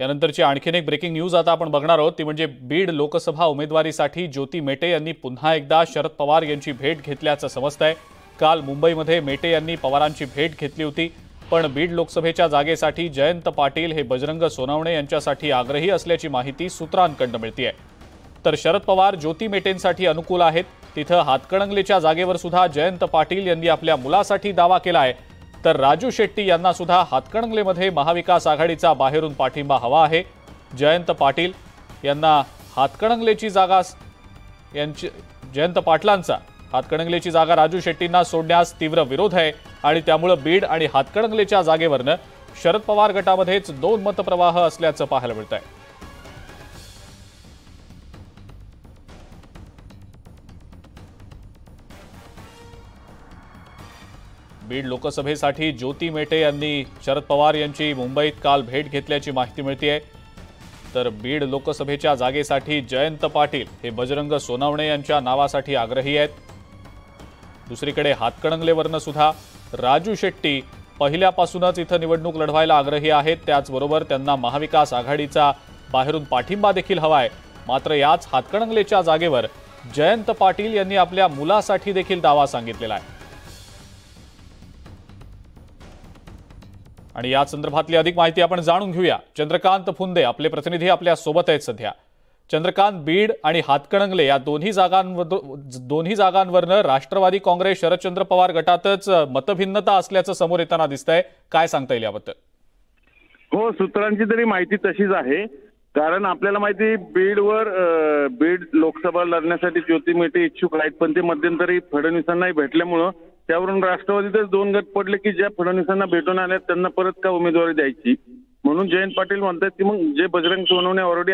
यानंतरची आणखीन एक breaking news आता आपण बघणार आहोत ती म्हणजे बीड लोकसभा उमेदवारीसाठी ज्योती मेटे यांनी पुन्हा एकदा शरद पवार यांची भेट घेतल्याचं समजतंय। काल मुंबईमध्ये मेटे यांनी पवारांची भेट घेतली होती, पण बीड लोकसभेच्या जागेसाठी जयंत पाटील हे बजरंग सोनवणे यांच्यासाठी आग्रही असल्याची माहिती सूत्रांकडून मिळतेय। तर शरद पवार ज्योती मेटेंसाठी अनुकूल आहेत। तिथं हातकणंगलेच्या जागेवर सुद्धा जयंत पाटील यांनी आपल्या मुलासाठी दावा केला आहे। तर राजू शेट्टी यांना सुद्धा हातकणंगलेमध्ये महाविकास आघाडीचा बाहेरून पाठिंबा हवा आहे। जयंत पाटील यांना हातकणंगलेची जागा जयंत पाटलांचा हातकणंगलेची जागा राजू शेट्टींना सोडण्यास तीव्र विरोध आहे आणि त्यामुळे बीड आणि हातकणंगलेच्या जागेवरनं शरद पवार गटामध्येच दोन मतप्रवाह असल्याचं पाहायला मिळतंय। बीड लोकसभेसाठी ज्योती मेटे यांनी शरद पवार यांची मुंबईत काल भेट घेतल्याची माहिती मिळतेय। तर बीड लोकसभेच्या जागेसाठी जयंत पाटील हे बजरंग सोनवणे यांच्या नावासाठी आग्रही आहेत। दुसरीकडे हातकणंगलेवरनं सुद्धा राजू शेट्टी पहिल्यापासूनच इथं निवडणूक लढवायला आग्रही आहेत। त्याचबरोबर त्यांना महाविकास आघाडीचा बाहेरून पाठिंबा देखील हवा आहे। मात्र याच हातकणंगलेच्या जागेवर जयंत पाटील यांनी आपल्या मुलासाठी देखील दावा सांगितलेला आहे आणि या संदर्भातली अधिक माहिती आपण जाणून घेऊया। चंद्रकांत फुंदे आपले प्रतिनिधी आपल्या सोबत आहेत सध्या। चंद्रकांत, बीड आणि हातकणंगले या दोन्ही जागांवरनं राष्ट्रवादी काँग्रेस शरदचंद्र पवार गटातच मतभिन्नता असल्याचं समोर येताना दिसतंय, काय सांगता येईल याबद्दल? हो, सूत्रांची तरी माहिती तशीच आहे। कारण आपल्याला माहिती बीड लोकसभा लढण्यासाठी ज्योती मेटे इच्छुक आहेत, पण ते मध्यंतरी फडणवीसांनाही भेटल्यामुळं त्यावरून राष्ट्रवादीतच दोन गट पडले की ज्या फडणवीसांना भेटून आल्या त्यांना परत का उमेदवारी द्यायची, म्हणून जयंत पाटील म्हणतात की मग जे बजरंग सोनवणे ऑलरेडी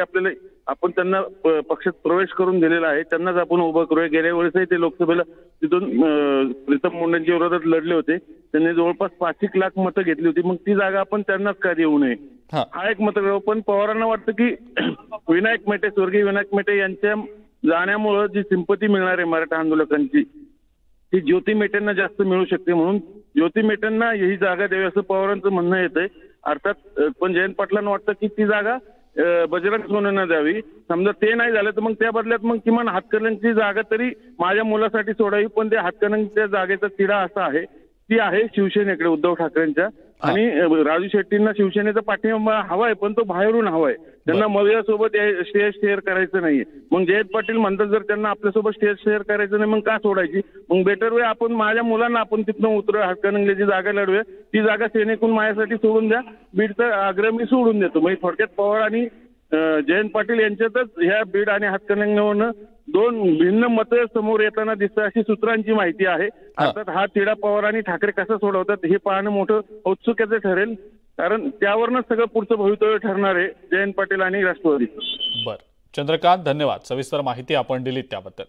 आपण त्यांना पक्षात प्रवेश करून दिलेला आहे त्यांनाच आपण उभं करूया। गेल्या वेळेसही ते लोकसभेला तिथून प्रीतम मुंडेंच्या विरोधात लढले होते, त्यांनी जवळपास 5 लाख मतं घेतली होती, मग ती जागा आपण त्यांनाच का देऊ नये हा एक मतप्रवाह। पण पवारांना वाटतं की स्वर्गीय विनायक मेटे यांच्या जाण्यामुळं जी सिंपती मिळणार आहे मराठा आंदोलकांची ती ज्योती मेटेंना जास्त मिळू शकते, म्हणून ज्योती मेटेंना ही जागा द्यावी असं पवारांचं म्हणणं येतंय। अर्थात पण जयंत पाटलांना वाटतं की ती जागा बजरंग सोनवणेंना द्यावी। समजा ते नाही झालं तर मग त्या बदल्यात मग किमान हातकणंगलेची जागा तरी माझ्या मुलासाठी सोडावी। पण त्या हातकणंगलेच्या जागेचा तिढा असा आहे, ती आहे शिवसेनेकडे उद्धव ठाकरेंच्या, आणि राजू शेट्टींना शिवसेनेचा पाठिंबा हवाय पण तो बाहेरून हवाय, त्यांना मवियासोबत स्टेज शेअर करायचं नाहीये। मग जयंत पाटील म्हणतात जर त्यांना आपल्यासोबत स्टेज शेअर करायचं नाही मग का सोडायची, मग बेटर वे आपण माझ्या मुलांना आपण तिथनं उतरूया, हातकणंगलेची जागा लढवूया, ती जागा सेनेकडून माझ्यासाठी सोडून द्या, बीडचा आग्रह मी सोडून देतो। म्हणजे थोडक्यात पवार आणि जयंत पाटील यांच्यातच ह्या बीड आणि हातकणंगलेवरनं दोन भिन्न मतं समोर येताना दिसतं अशी सूत्रांची माहिती आहे। अर्थात हा तिढा पवार आणि ठाकरे कसा सोडवतात हे पाहणं मोठं औत्सुक्याचं ठरेल, कारण त्यावरच सगळं पुढचं भवितव्य ठरणार आहे जयंत पाटील आणि राष्ट्रवादी। बरं चंद्रकांत, धन्यवाद, सविस्तर माहिती आपण दिलीत त्याबद्दल।